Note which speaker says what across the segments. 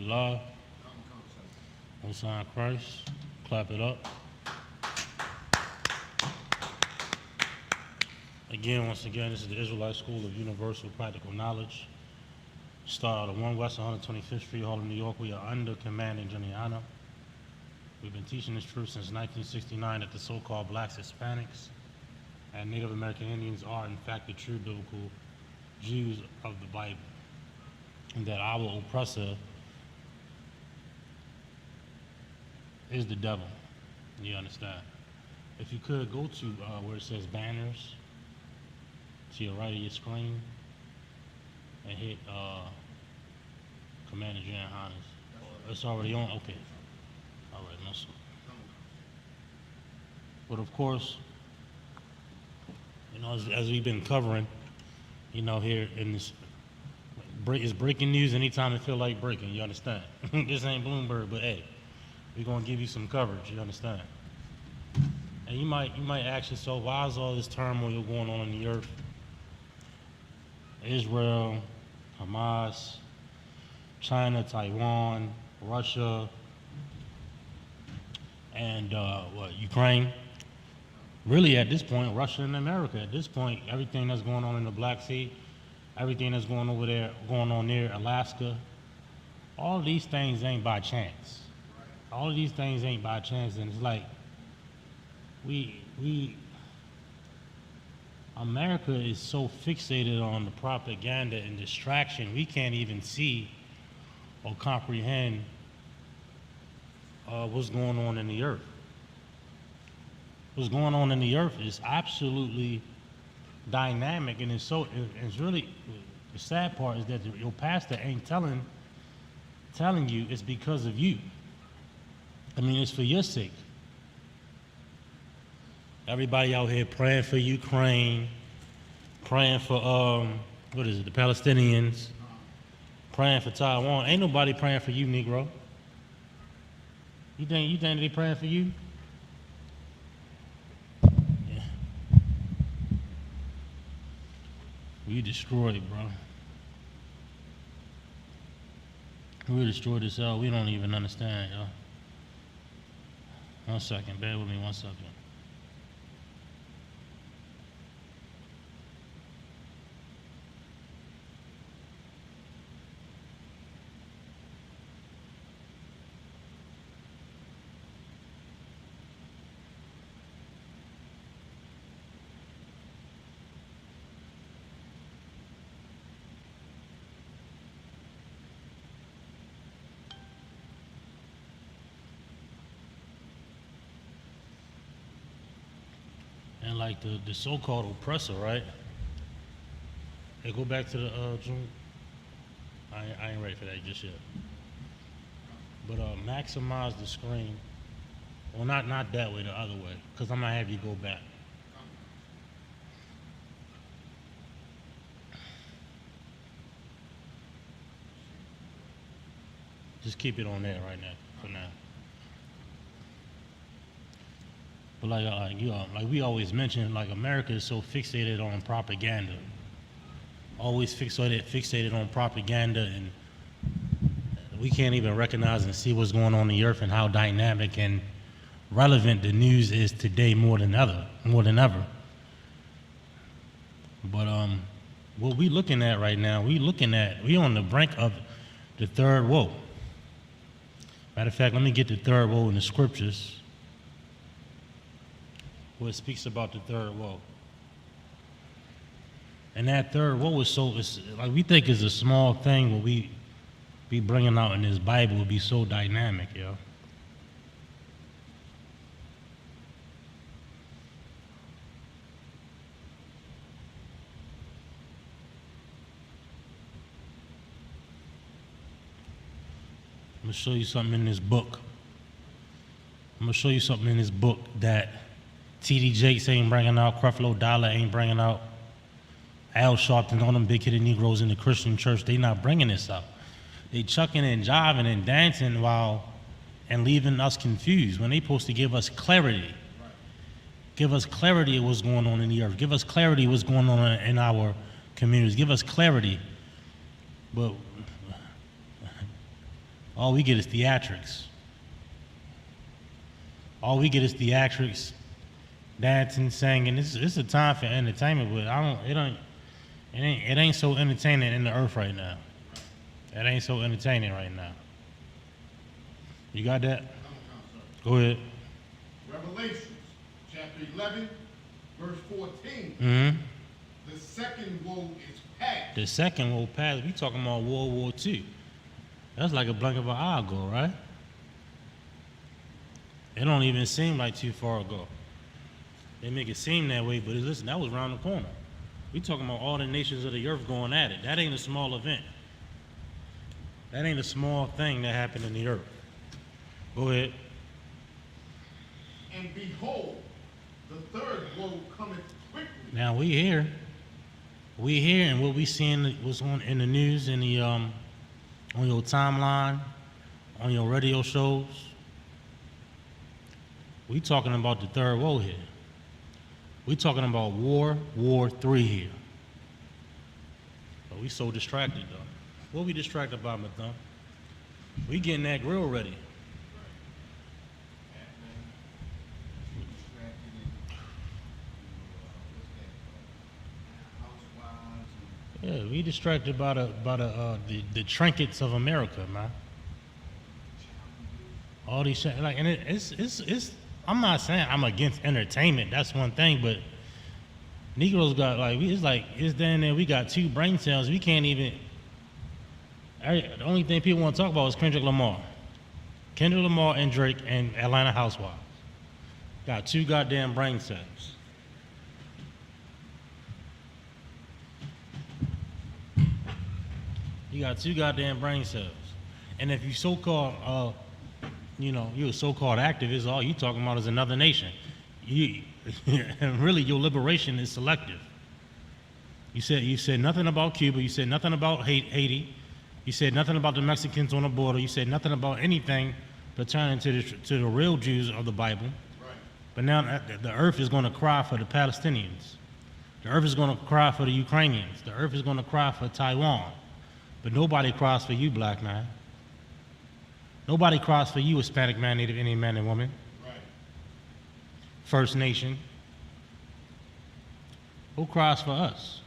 Speaker 1: Live. On sign Christ. Clap it up. Once again, this is the Israelite School of Universal Practical Knowledge. Start out of 1 West 125th Street, Harlem, New York. We are under command in Juliana. We've been teaching this truth since 1969 that the so-called blacks, Hispanics, and Native American Indians are in fact the true biblical Jews of the Bible, and that our oppressor is the devil. You understand? If you could go to where it says banners, to your right of your screen, and hit Commander Jan Hines. It's already on? Okay. All right, no sir. But of course, as we've been covering, here in this, it's breaking news anytime it feel like breaking, you understand? This ain't Bloomberg, but hey, we're gonna give you some coverage, you understand? And you might ask yourself, why is all this turmoil going on in the earth? Israel, Hamas, China, Taiwan, Russia, and Ukraine. Really, at this point, Russia and America. At this point, everything that's going on in the Black Sea, everything that's going on there, Alaska, all of these things ain't by chance. All of these things ain't by chance, and it's like America is so fixated on the propaganda and distraction, we can't even see or comprehend what's going on in the earth. What's going on in the earth is absolutely dynamic, and it's really, the sad part is that your pastor ain't telling you it's because of you. I mean, it's for your sake. Everybody out here praying for Ukraine, praying for the Palestinians, praying for Taiwan. Ain't nobody praying for you, Negro. You think they praying for you? Yeah. We destroyed, bro. We destroyed this out. We don't even understand, y'all. 1 second, bear with me 1 second. And like the so-called oppressor, right? Hey, go back to the Zoom. I ain't ready for that just yet. But maximize the screen. Well, not that way, the other way, because I'm gonna have you go back. Just keep it on there right now, for now. But like we always mention, like America is so fixated on propaganda. Always fixated on propaganda, and we can't even recognize and see what's going on in the earth and how dynamic and relevant the news is today more than ever. But what we looking at right now, we on the brink of the third woe. Matter of fact, let me get the third woe in the scriptures, where it speaks about the third woe. And that third woe is like we think is a small thing, what we be bringing out in this Bible would be so dynamic, yo. I'm gonna show you something in this book. That T.D. Jakes ain't bringing out, Creflo Dollar ain't bringing out, Al Sharpton, all them big-headed Negroes in the Christian church, they not bringing this out. They chucking and jiving and dancing and leaving us confused when they supposed to give us clarity. Give us clarity of what's going on in the earth. Give us clarity of what's going on in our communities. Give us clarity. But All we get is theatrics. All we get is theatrics, dancing, singing. It's a time for entertainment, but it ain't so entertaining in the earth right now. It ain't so entertaining right now. You got that? Go ahead.
Speaker 2: Revelations, chapter 11, verse 14.
Speaker 1: Mm-hmm.
Speaker 2: The second woe is past.
Speaker 1: The second woe passed. We talking about World War II. That's like a blink of an eye ago, right? It don't even seem like too far ago. They make it seem that way, but listen, that was around the corner. We talking about all the nations of the earth going at it. That ain't a small event. That ain't a small thing that happened in the earth. Go ahead.
Speaker 2: And behold, the third woe cometh quickly.
Speaker 1: Now we here, and what we seeing what's on in the news, in the on your timeline, on your radio shows. We talking about the third woe here. We talking about War 3 here. But we so distracted though. What we distracted by, Mathon? We getting that grill ready. Yeah, we distracted by the trinkets of America, man. All these shit, like, and it's. I'm not saying I'm against entertainment. That's one thing, but Negroes got it's down there. We got 2 brain cells. We can't even. The only thing people want to talk about is Kendrick Lamar and Drake and Atlanta Housewives. Got 2 goddamn brain cells. You got 2 goddamn brain cells. And if you so-called, you're a so-called activist, all you talking about is another nation. And really, your liberation is selective. You said nothing about Cuba. You said nothing about Haiti. You said nothing about the Mexicans on the border. You said nothing about anything pertaining to the real Jews of the Bible.
Speaker 2: Right.
Speaker 1: But now the earth is going to cry for the Palestinians. The earth is going to cry for the Ukrainians. The earth is going to cry for Taiwan. But nobody cries for you, black man. Nobody cries for you, Hispanic man, Native Indian man and woman.
Speaker 2: Right.
Speaker 1: First Nation. Who cries for us?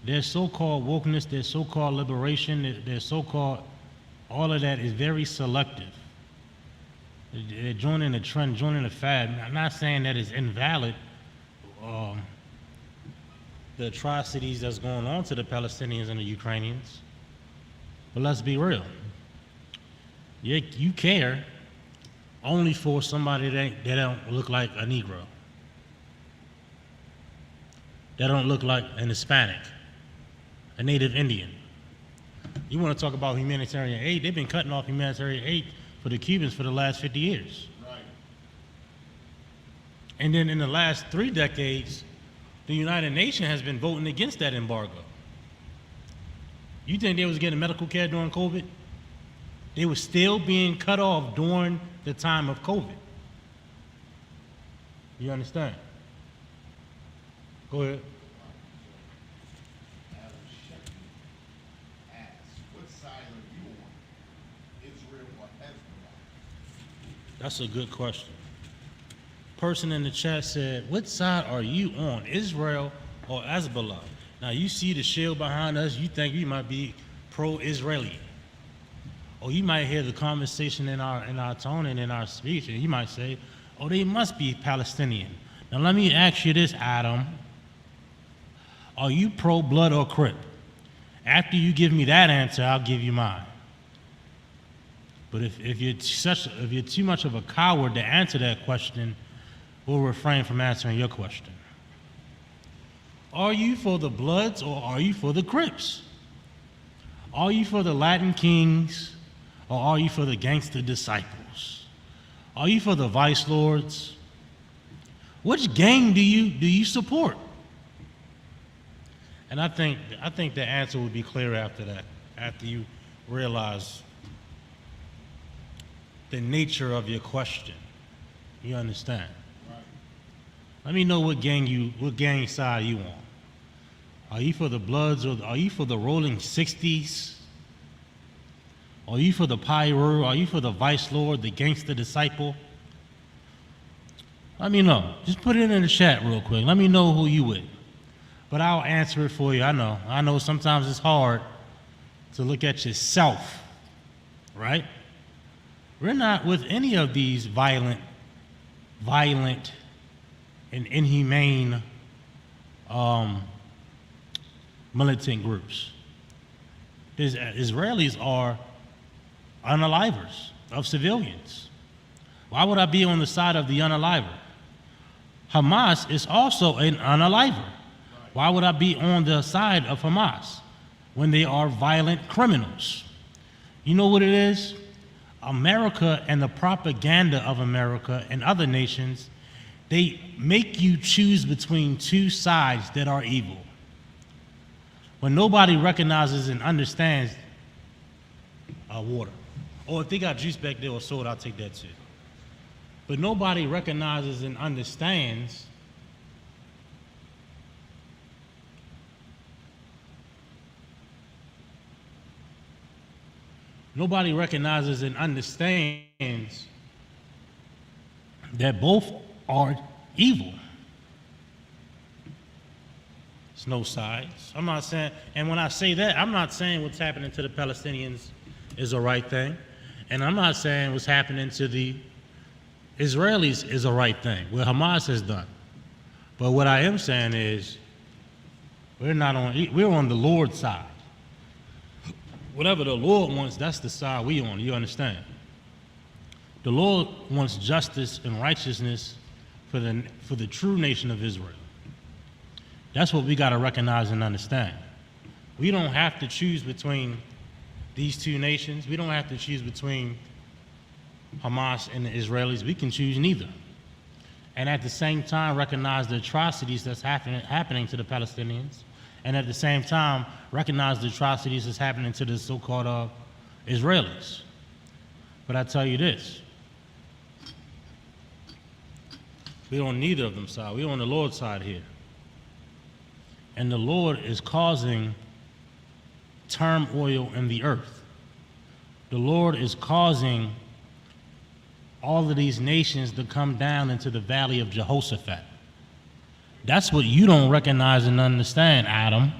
Speaker 1: Their so-called wokeness, their so-called liberation, their so-called, all of that is very selective. They're joining the trend, joining the fad. I'm not saying that it's invalid, the atrocities that's going on to the Palestinians and the Ukrainians. But let's be real. You care only for somebody that don't look like a Negro. That don't look like an Hispanic, a Native Indian. You want to talk about humanitarian aid? They've been cutting off humanitarian aid for the Cubans for the last 50 years.
Speaker 2: Right.
Speaker 1: And then in the last 3 decades, the United Nations has been voting against that embargo. You think they was getting medical care during COVID? They were still being cut off during the time of COVID. You understand? Go ahead.
Speaker 2: Adam Shepard asks, what side are you on? Israel or Hezbollah?
Speaker 1: That's a good question. Person in the chat said, what side are you on, Israel or Hezbollah? Now you see the shield behind us, you think we might be pro-Israeli. Or you might hear the conversation in our tone and in our speech, and you might say, oh, they must be Palestinian. Now let me ask you this, Adam. Are you pro-blood or Crip? After you give me that answer, I'll give you mine. But if you're too much of a coward to answer that question, we'll refrain from answering your question. Are you for the Bloods or are you for the Crips? Are you for the Latin Kings or are you for the gangster disciples? Are you for the vice lords? Which gang do you support? And I think the answer would be clear after that, after you realize the nature of your question. You understand?
Speaker 2: Right.
Speaker 1: Let me know what gang side you on. Are you for the Bloods or are you for the Rolling 60s? Are you for the pyro? Are you for the vice lord, the gangster disciple? Let me know. Just put it in the chat real quick. Let me know who you with. But I'll answer it for you. I know sometimes it's hard to look at yourself, right? We're not with any of these violent and inhumane militant groups. Israelis are unalivers of civilians. Why would I be on the side of the unaliver? Hamas is also an unaliver. Why would I be on the side of Hamas when they are violent criminals? You know what it is? America and the propaganda of America and other nations, they make you choose between two sides that are evil. When nobody recognizes and understands water. Or if they got juice back there or soda, I'll take that too. But nobody recognizes and understands that both are evil. It's no sides. I'm not saying, and when I say that, I'm not saying what's happening to the Palestinians is the right thing. And I'm not saying what's happening to the Israelis is the right thing, what Hamas has done. But what I am saying is, we're on the Lord's side. Whatever the Lord wants, that's the side we on, you understand? The Lord wants justice and righteousness for the true nation of Israel. That's what we got to recognize and understand. We don't have to choose between these two nations. We don't have to choose between Hamas and the Israelis. We can choose neither. And at the same time, recognize the atrocities that's happening to the Palestinians. And at the same time, recognize the atrocities that's happening to the so-called Israelis. But I tell you this, we're on neither of them side. We're on the Lord's side here. And the Lord is causing turmoil in the earth. The Lord is causing all of these nations to come down into the valley of Jehoshaphat. That's what you don't recognize and understand, Adam.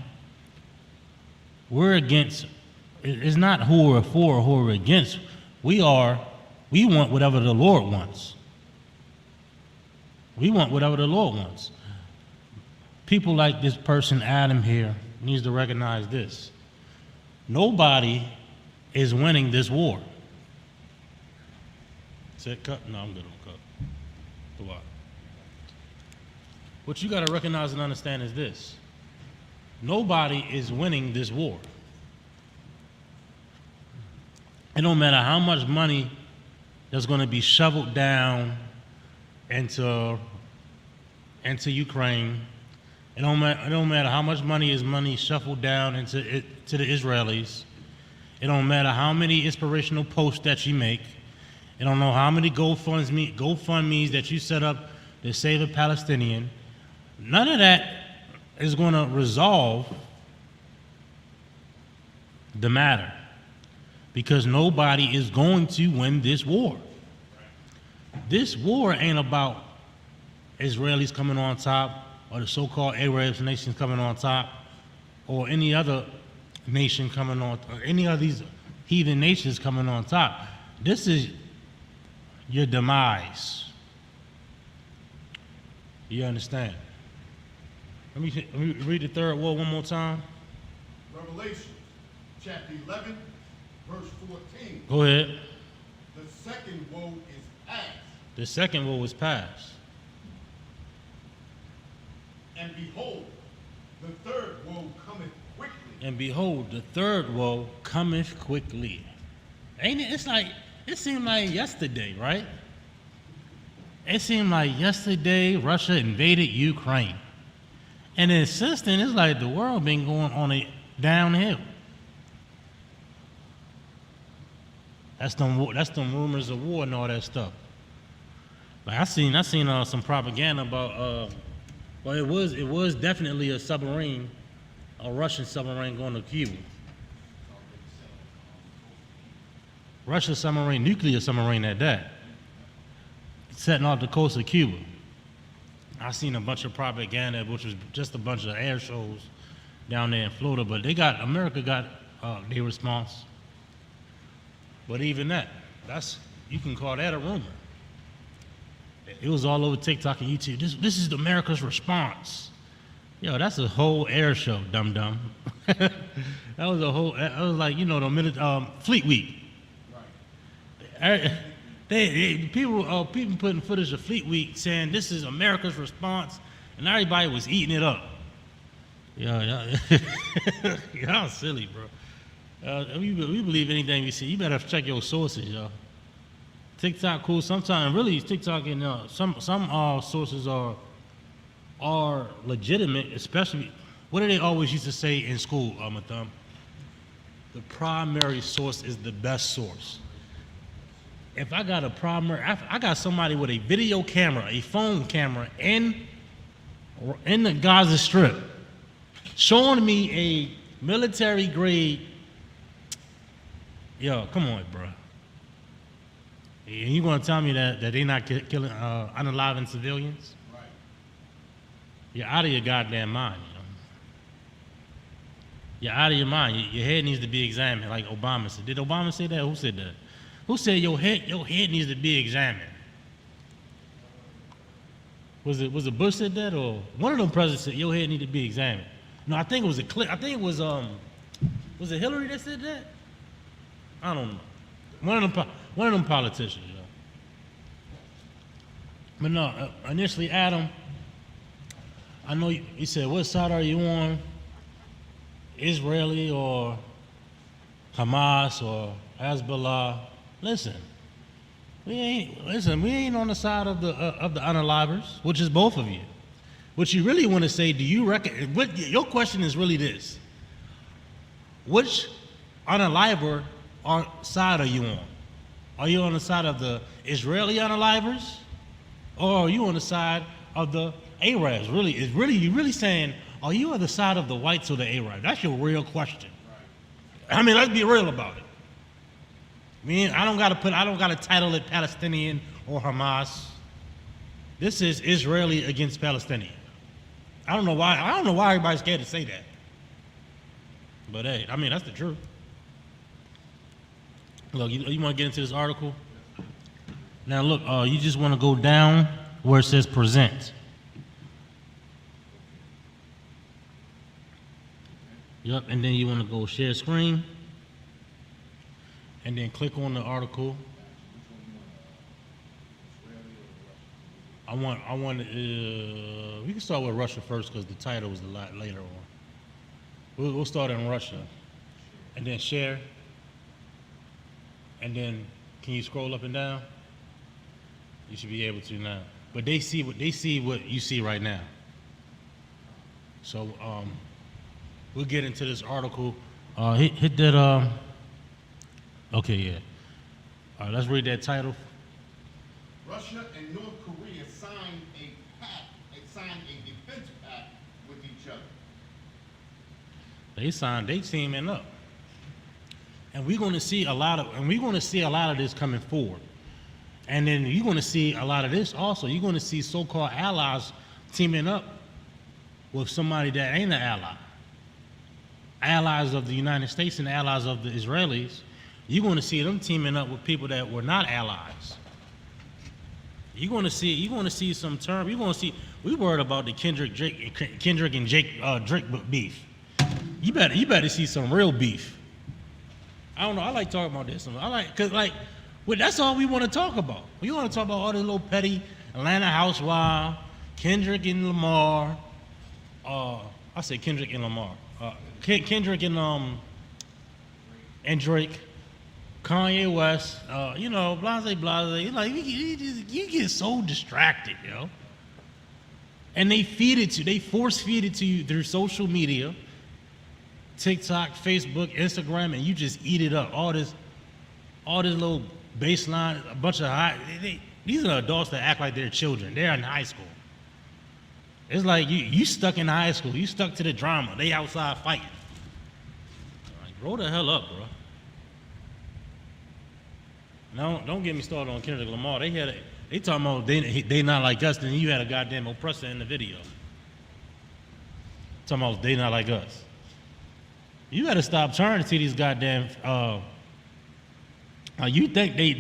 Speaker 1: We're against, it's not who we're for or who we're against. We want whatever the Lord wants. We want whatever the Lord wants. People like this person, Adam here, needs to recognize this. Nobody is winning this war. Is that cut? No, I'm good on cut. The what? What you got to recognize and understand is this. Nobody is winning this war. It don't matter how much money that's going to be shoveled down into Ukraine. It don't matter how much money is shuffled down to the Israelis. It don't matter how many inspirational posts that you make. It don't know how many GoFundMes that you set up to save a Palestinian. None of that is going to resolve the matter, because nobody is going to win this war. This war ain't about Israelis coming on top, or the so-called Arab nations coming on top, or any other nation coming on, or any of these heathen nations coming on top. This is your demise. You understand? Let me read the third woe one more time.
Speaker 2: Revelation chapter 11, verse 14.
Speaker 1: Go ahead.
Speaker 2: The second woe is past.
Speaker 1: The second woe is past.
Speaker 2: And behold, the third woe cometh quickly.
Speaker 1: And behold, the third woe cometh quickly. Ain't it? It seemed like yesterday, right? It seemed like yesterday Russia invaded Ukraine. And then since then, it's like the world been going on a downhill. That's them rumors of war and all that stuff. Like I seen some propaganda about well, it was definitely a Russian submarine going to Cuba. Russian submarine, nuclear submarine at that, setting off the coast of Cuba. I seen a bunch of propaganda, which was just a bunch of air shows down there in Florida, but America got their response. But even you can call that a rumor. It was all over TikTok and YouTube. This is America's response. Yo, that's a whole air show, dum-dum. That was like, the Fleet Week. Right. People putting footage of Fleet Week saying this is America's response, and everybody was eating it up. Y'all silly, bro. We believe anything we see. You better check your sources, y'all. TikTok cool sometimes. Really, TikTok and some sources are legitimate, especially. What do they always used to say in school, Matham? The primary source is the best source. If I got I got somebody with a video camera, a phone camera in the Gaza Strip, showing me a military grade. Yo, come on, bro. And you gonna tell me that they not killing unaliving civilians? Right. You're out of your goddamn mind. You're out of your mind. Your head needs to be examined, like Obama said. Did Obama say that? Who said that? Who said your head needs to be examined? Was it Bush said that, or one of them presidents said your head need to be examined? No, I think it was was it Hillary that said that? I don't know. One of them politicians, But no, initially, Adam, I know he said, what side are you on? Israeli or Hamas or Hezbollah? Listen, we ain't on the side of the unalivers, which is both of you. What you really want to say, do you reckon? Your question is really this: which unaliver side are you on? Are you on the side of the Israeli unalivers, or are you on the side of the Arabs? You really saying, are you on the side of the whites or the Arabs? That's your real question. Right. I mean, let's be real about it. I don't gotta title it Palestinian or Hamas. This is Israeli against Palestinian. I don't know why everybody's scared to say that. But hey, that's the truth. Look, you want to get into this article? Now look, you just want to go down where it says present. Yep, and then you want to go share screen. And then click on the article. We can start with Russia first because the title is a lot later on. We'll start in Russia. And then share. And then, can you scroll up and down? You should be able to now. But they see what you see right now. So we'll get into this article. Hit that. Okay, yeah. All right, let's read that title.
Speaker 2: Russia and North Korea signed a defense pact with each other.
Speaker 1: They teaming up. And we're going to see a lot of this coming forward. And then you're going to see a lot of this also. You're going to see so-called allies teaming up with somebody that ain't an ally. Allies of the United States and allies of the Israelis. You're going to see them teaming up with people that were not allies. You're going to see some term. We worried about the Kendrick and Drake beef. You better see some real beef. I don't know. I like talking about this. That's all we want to talk about. We want to talk about all the little petty Atlanta housewives, Kendrick and Lamar. I say Kendrick and Lamar. Kendrick and Drake. Kanye West, blase. Like you get so distracted, yo. And they force feed it to you through social media, TikTok, Facebook, Instagram, and you just eat it up. All this little baseline, a bunch of these are adults that act like they're children. They're in high school. It's like you stuck in high school. You stuck to the drama. They outside fighting. Like, grow the hell up, bro. No, don't get me started on Kendrick Lamar. They talking about they not like us. Then you had a goddamn oppressor in the video. Talking about they not like us. You got to stop trying to see these goddamn. You think they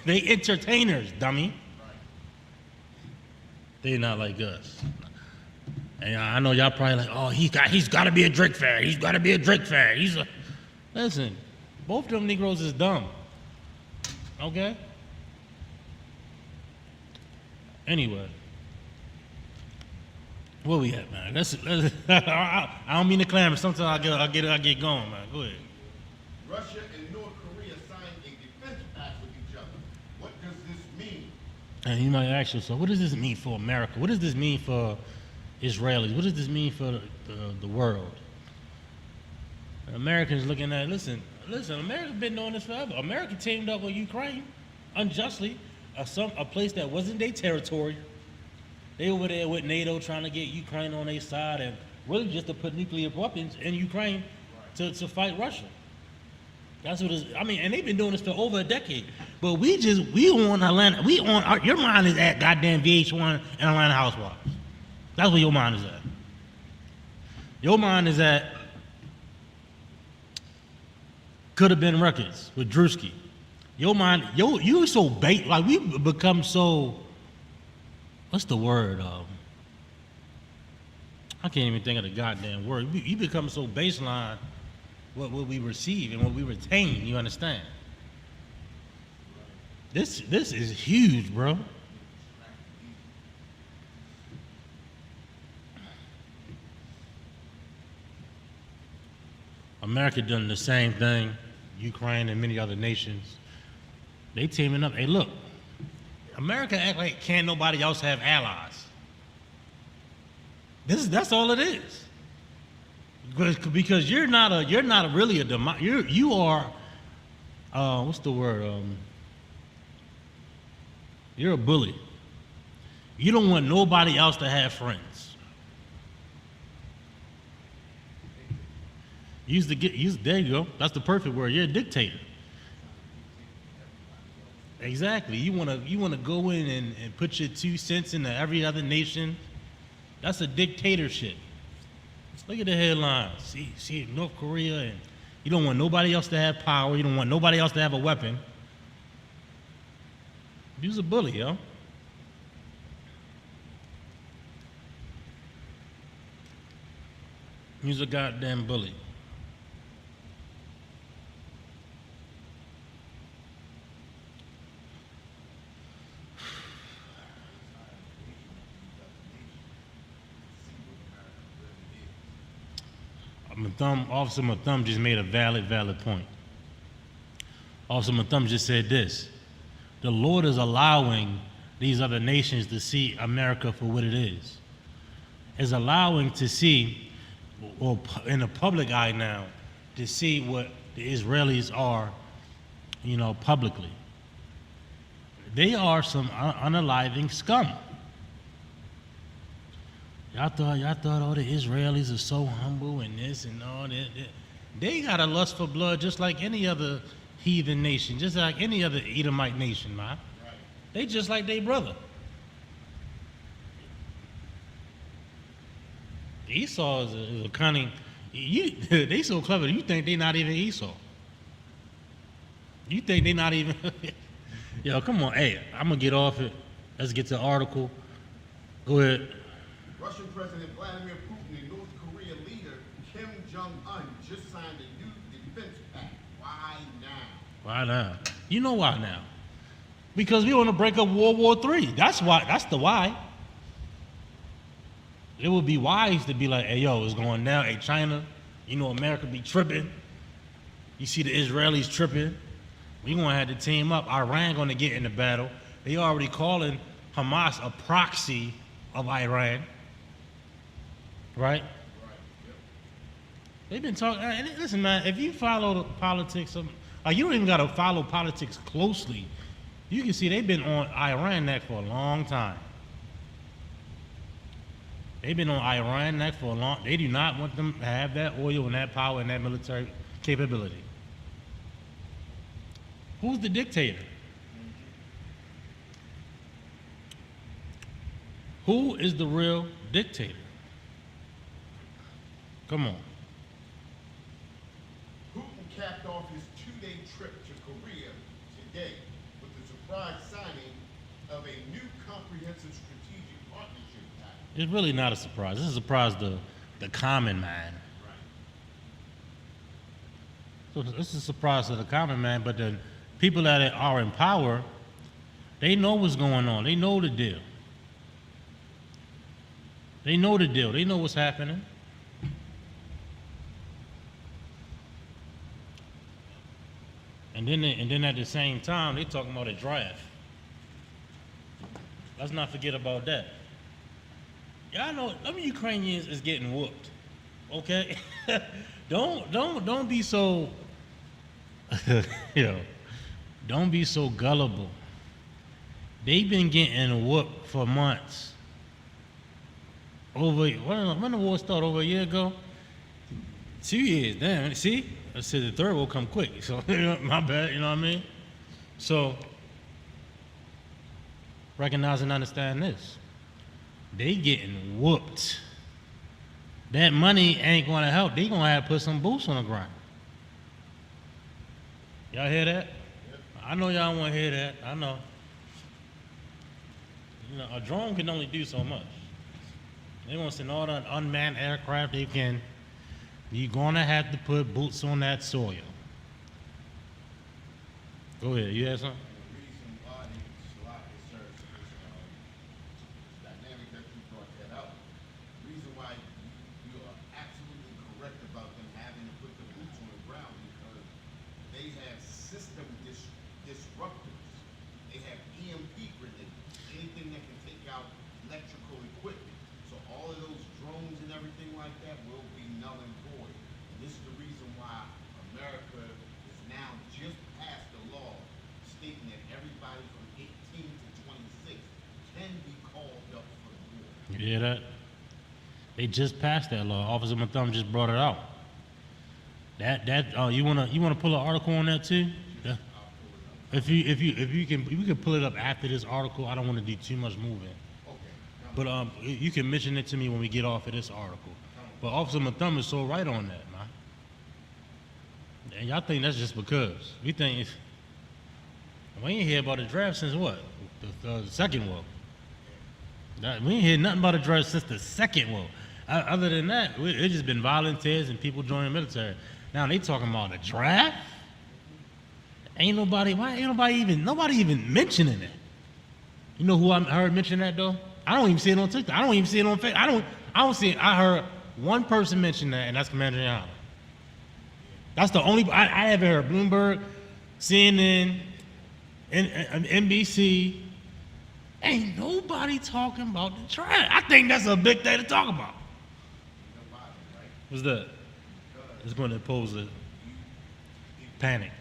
Speaker 1: they entertainers, dummy. They not like us. And I know y'all probably like, oh, he's got to be a Drake fan. He's got to be a Drake fan. Listen, both of them Negroes is dumb. Okay. Anyway, where we at, man? Let's I don't mean to clamor. Sometimes I get going, man. Go ahead.
Speaker 2: Russia and North Korea signed a defense pact with each other. What does this mean?
Speaker 1: And you might ask yourself, what does this mean for America? What does this mean for Israelis? What does this mean for the world? Americans looking at, listen, America's been doing this forever. America teamed up with Ukraine unjustly, a place that wasn't their territory. They over there with NATO trying to get Ukraine on their side and really just to put nuclear weapons in Ukraine to fight Russia. That's what it is. I mean, and they've been doing this for over a decade. But we on Atlanta, your mind is at goddamn VH1 and Atlanta Housewives. That's where your mind is at. Your mind is at Could Have Been Records with Drewski. Your mind, you so bait, like we become so, what's the word? I can't even think of the goddamn word. You become so baseline what we receive and what we retain, you understand? This is huge, bro. America done the same thing, Ukraine and many other nations. They teaming up. Hey, look, America act like can't nobody else have allies. That's all it is. Because you're not really a you are what's the word? You're a bully. You don't want nobody else to have friends. There you go. That's the perfect word. You're a dictator. Exactly. You wanna go in and put your 2 cents into every other nation. That's a dictatorship. Look at the headlines. See North Korea, and you don't want nobody else to have power. You don't want nobody else to have a weapon. You's a bully, yo. You's a goddamn bully. Officer Mathum just made a valid point. Officer Mathum just said this: the Lord is allowing these other nations to see America for what it is allowing to see, or in the public eye now, to see what the Israelis are, publicly. They are some unaliving scum. Y'all thought all the Israelis are so humble and this and all that. They got a lust for blood just like any other heathen nation, just like any other Edomite nation, man. Right. They just like their brother. Esau is a cunning. They so clever. You think they not even Esau? You think they not even? Yo, come on. Hey, I'm gonna get off it. Let's get to the article. Go ahead.
Speaker 2: Russian President Vladimir Putin and North Korea leader Kim Jong-un just signed a new defense pact. Why now?
Speaker 1: Why now? You know why now? Because we want to break up World War III. That's why. That's the why. It would be wise to be like, hey, yo, it's going down. Hey, China, America be tripping. You see the Israelis tripping. We going to have to team up. Iran going to get in the battle. They already calling Hamas a proxy of Iran. Right? Yep. They've been talking. Listen, man, if you follow the politics of, you don't even got to follow politics closely. You can see they've been on Iran neck for a long time. They've been on Iran neck for a long. They do not want them to have that oil and that power and that military capability. Who's the dictator? Who is the real dictator? Come on.
Speaker 2: Putin capped off his 2-day trip to Korea today with the surprise signing of a new comprehensive strategic partnership pact.
Speaker 1: It's really not a surprise. This is a surprise to the common man. So this is a surprise to the common man, but the people that are in power, they know what's going on. They know the deal. They know the deal. They know what's happening. And then at the same time, they talking about a draft. Let's not forget about that. Y'all know them Ukrainians is getting whooped. Okay? don't be so don't be so gullible. They've been getting whooped for months. When the war started over a year ago? 2 years, damn, see? I said the third will come quick, so my bad, you know what I mean? So, recognize and understand this. They getting whooped. That money ain't gonna help. They gonna have to put some boots on the ground. Y'all hear that? Yep. I know y'all wanna hear that, I know. You know, a drone can only do so much. They want to send all the unmanned aircraft they can. You're going to have to put boots on that soil. Go ahead, you had something?
Speaker 2: The reason why dynamic that you brought that out, the reason why you are absolutely correct about them having to put the boots on the ground because they have system disruptors. They have EMP grenades, anything that can take out electrical equipment. So all of those drones and everything like that will be null and void. And this is the reason why America is now just passed a law stating that everybody from 18 to 26 can be called up for the war.
Speaker 1: You hear that? They just passed that law. Officer Matham just brought it out. You wanna pull an article on that too? Yeah. If we can pull it up after this article. I don't want to do too much moving. But you can mention it to me when we get off of this article. But Officer Matham is so right on that, man. And y'all think that's just because. We think we ain't hear about the draft since what? The Second War. We ain't hear nothing about the draft since the Second War. Other than that, it's just been volunteers and people joining the military. Now they talking about the draft? Nobody even mentioning it. You know who I heard mention that though? I don't even see it on TikTok. I don't even see it on Facebook. I don't see it. I heard one person mention that, and that's Commander Yana. That's the only. I haven't heard Bloomberg, CNN, NBC. Ain't nobody talking about the draft. I think that's a big thing to talk about. What's that? It's going to impose a panic.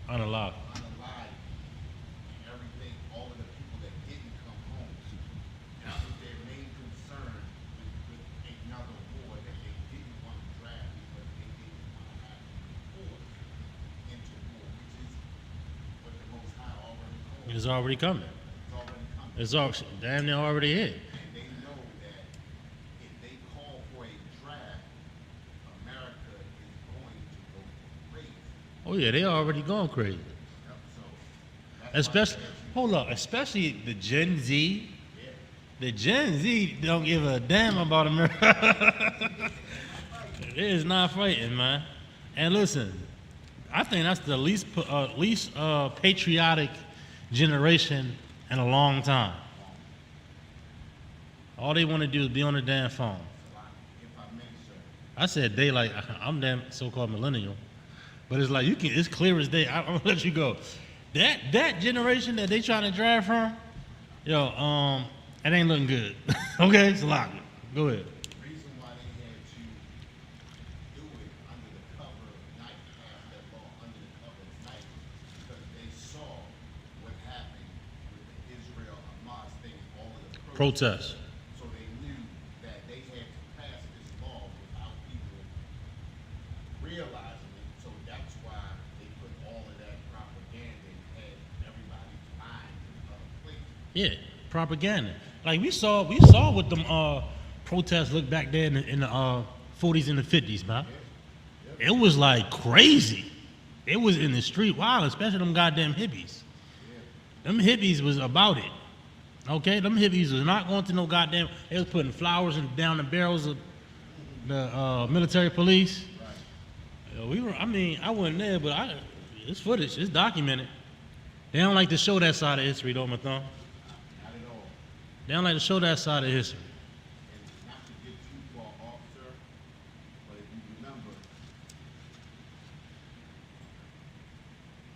Speaker 1: Unalive.
Speaker 2: Everything, all of the people that didn't come home. That was their main concern with another war that they didn't want to draft because they didn't want to have to be forced into war, which is what the Most High already told.
Speaker 1: It's already coming.
Speaker 2: It's already coming.
Speaker 1: It's damn near already here.
Speaker 2: And they know that if they call for a draft, America is going to go crazy.
Speaker 1: Oh yeah, they already gone crazy. Especially the Gen Z. The Gen Z don't give a damn about America. It is not fighting, man. And listen, I think that's the least patriotic generation in a long time. All they want to do is be on the damn phone. I said they like I'm damn so-called millennial. But it's like it's clear as day. I'm gonna let you go. That generation that they trying to drive from, it ain't looking good. Okay, it's a lot. Go ahead.
Speaker 2: The reason why they had to do it under the cover of night, pass that law under the cover of night, because they saw what happened with the
Speaker 1: Protest.
Speaker 2: So they knew that they had to pass this law without people realizing it. So that's why they put all of that propaganda and had everybody's mind in other places.
Speaker 1: Yeah, propaganda. Like we saw what them protests looked back there in the 40s and the 50s, man. It was like crazy. It was in the street wild, especially them goddamn hippies. Them hippies was about it. Okay, them hippies was not going to no goddamn. They was putting flowers down the barrels of the military police. We were. I mean, I wasn't there, but it's footage. It's documented. They don't like to show that side of history, though, Mathon.
Speaker 2: Not at all.
Speaker 1: They don't like to show that side of history.
Speaker 2: And not to get too far off, sir, but if you remember,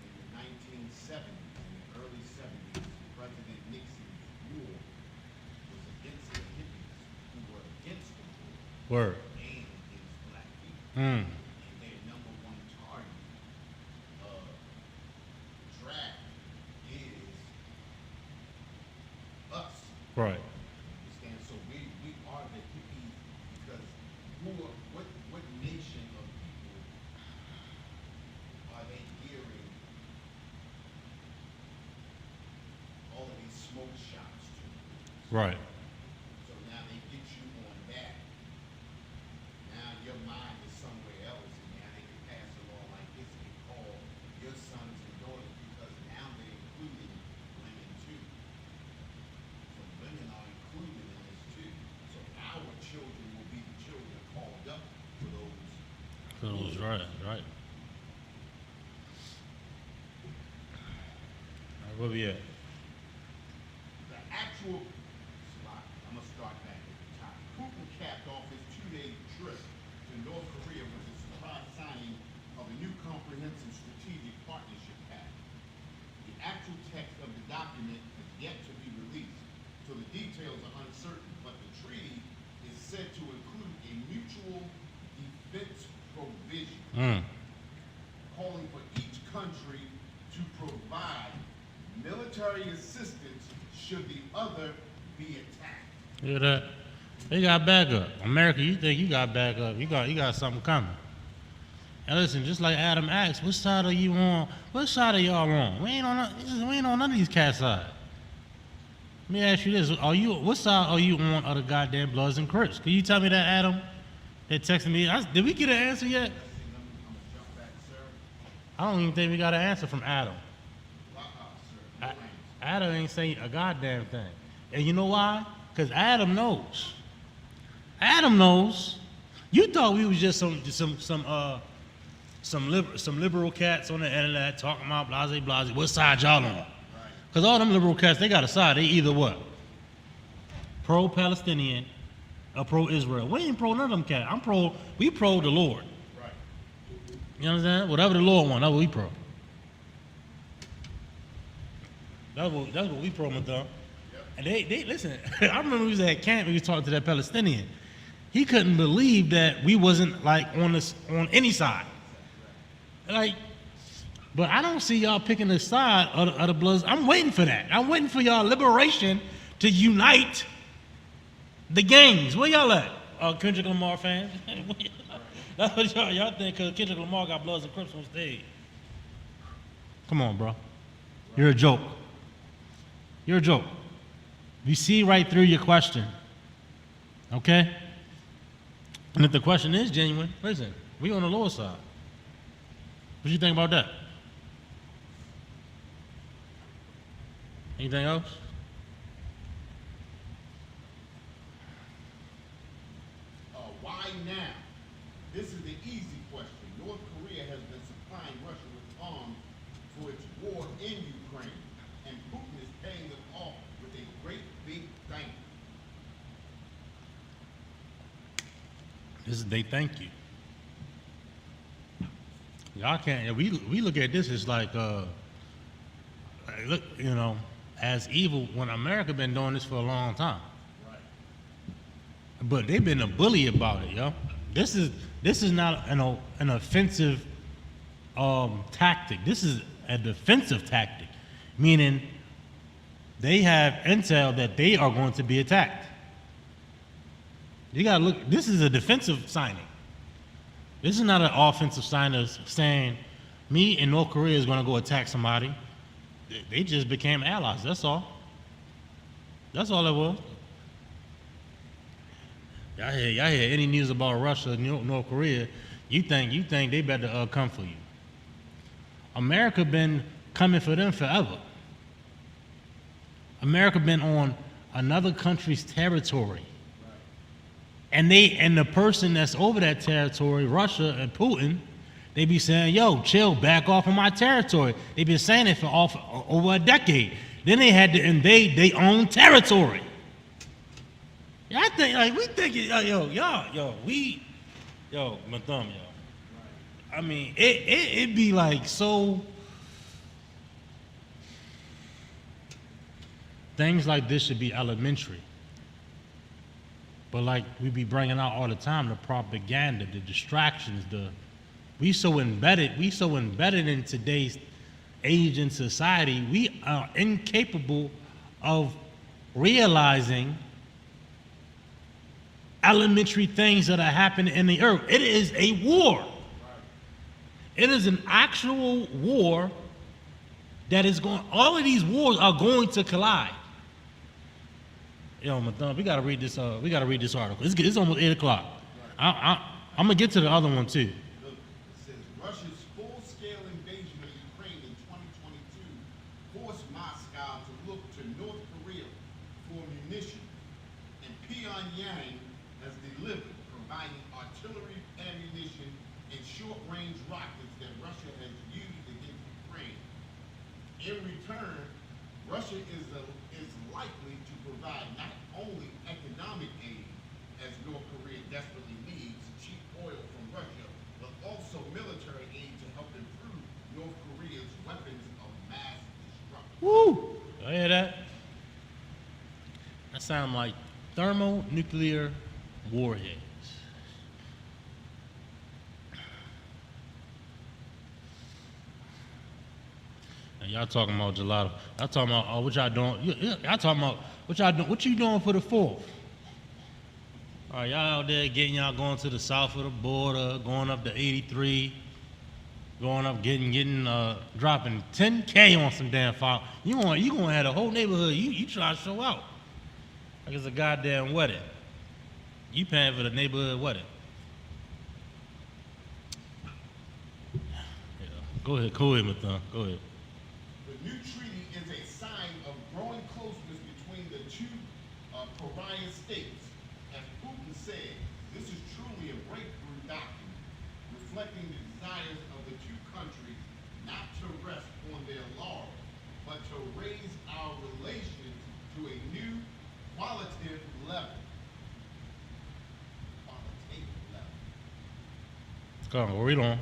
Speaker 2: in the 1970s, in the early 70s, President Nixon's rule was against the hippies who were against the war
Speaker 1: Word.
Speaker 2: and against black people.
Speaker 1: Mm.
Speaker 2: And their number one target of draft is us.
Speaker 1: Right.
Speaker 2: Understand? So we are the hippies because what nation of people are they gearing all of these smoke shops to?
Speaker 1: Right.
Speaker 2: So now they get you on that. Now your mind is somewhere else, and now they can pass a law like this and call your sons and daughters because now they're including women too. So women are included in this too. So our children will be the children called up for those.
Speaker 1: So it was right. Right. Where we at?
Speaker 2: The actual slot, I'm gonna start back at the top. Putin capped off his 2-day trip to North Korea with the surprise signing of a new comprehensive strategic partnership pact. The actual text of the document is yet to be released, so the details are uncertain, but the treaty is said to include a mutual defense provision
Speaker 1: Mm.
Speaker 2: calling for each country to provide military assistance should the other be attacked.
Speaker 1: Hear that? They got backup. America, you think you got backup? You got something coming. And listen, just like Adam asked, what side are you on? What side are y'all on? We ain't on none of these cats' side. Let me ask you this: what side are you on of the goddamn Bloods and Crips? Can you tell me that, Adam? That texted me. Did we get an answer yet?
Speaker 2: I'm gonna jump back, sir.
Speaker 1: I don't even think we got an answer from Adam.
Speaker 2: Lock up, sir. No answer.
Speaker 1: Adam ain't saying a goddamn thing. And you know why? Because Adam knows. Adam knows. You thought we was just some liberal cats on the internet talking about blase. What side y'all on? Because all them liberal cats, they got a side. They either what? Pro-Palestinian or pro-Israel. We ain't pro none of them cats. We pro the Lord.
Speaker 2: Right.
Speaker 1: You understand? Whatever the Lord wants, that's what we pro. That's what we pro, Madonna. And they listen. I remember we was at camp. We was talking to that Palestinian. He couldn't believe that we wasn't like on any side. Like, but I don't see y'all picking the side of the Bloods. I'm waiting for that. I'm waiting for y'all liberation to unite the gangs. Where y'all at? Kendrick Lamar fans. That's what y'all think because Kendrick Lamar got Bloods and Crips on stage. Come on, bro. You're a joke. You're a joke. We see right through your question. Okay? And if the question is genuine, listen, we on the lower side. What you think about that? Anything else?
Speaker 2: Why now? This is the easy question. North Korea has been supplying Russia with arms for its war in Ukraine, and Putin is paying them off with a great big thank you.
Speaker 1: They thank you. Y'all can't. We look at this as like, look, as evil when America been doing this for a long time.
Speaker 2: Right.
Speaker 1: But they've been a bully about it, yo. This is not an offensive tactic. This is a defensive tactic, meaning they have intel that they are going to be attacked. You gotta look, this is a defensive signing. This is not an offensive signing saying me and North Korea is gonna go attack somebody. They just became allies, that's all. That's all it was. Y'all hear any news about Russia and North Korea, you think they better come for you. America been coming for them forever. America been on another country's territory. And the person that's over that territory, Russia and Putin, they be saying, yo, chill, back off of my territory. They've been saying it for over a decade. Then they had to invade their own territory. Yeah, I think, like, we think, my thumb, I mean, it be like so, things like this should be elementary. But like we be bringing out all the time, the propaganda, the distractions, we so embedded in today's age and society, we are incapable of realizing elementary things that are happening in the earth. It is a war. It is an actual war that is going, all of these wars are going to collide. Yo, Madonna, we gotta read this article. It's almost 8 o'clock. I'm gonna get to the other one too.
Speaker 2: Look, it says Russia's full-scale invasion of Ukraine in 2022 forced Moscow to look to North Korea for munitions, and Pyongyang has delivered, providing artillery, ammunition, and short-range rockets that Russia has used against Ukraine. In return, Russia is likely to provide not only economic aid, as North Korea desperately needs cheap oil from Russia, but also military aid to help improve North Korea's weapons of mass destruction.
Speaker 1: Woo! You hear that? That sounds like thermonuclear warheads. And y'all talking about gelato. Y'all talking about what y'all doing. Y'all talking about what y'all doing. What you doing for the 4th? All right, y'all out there y'all going to the south of the border, going up to 83, going up, dropping 10K on some damn file. You gonna have the whole neighborhood. You try to show out like it's a goddamn wedding. You paying for the neighborhood wedding. Yeah. Go ahead, Mathan. Go ahead.
Speaker 2: The new treaty is a sign of growing closeness between the two pariah states. As Putin said, this is truly a breakthrough document, reflecting the desires of the two countries not to rest on their laurels, but to raise our relations to a new qualitative level.
Speaker 1: Come on, read on.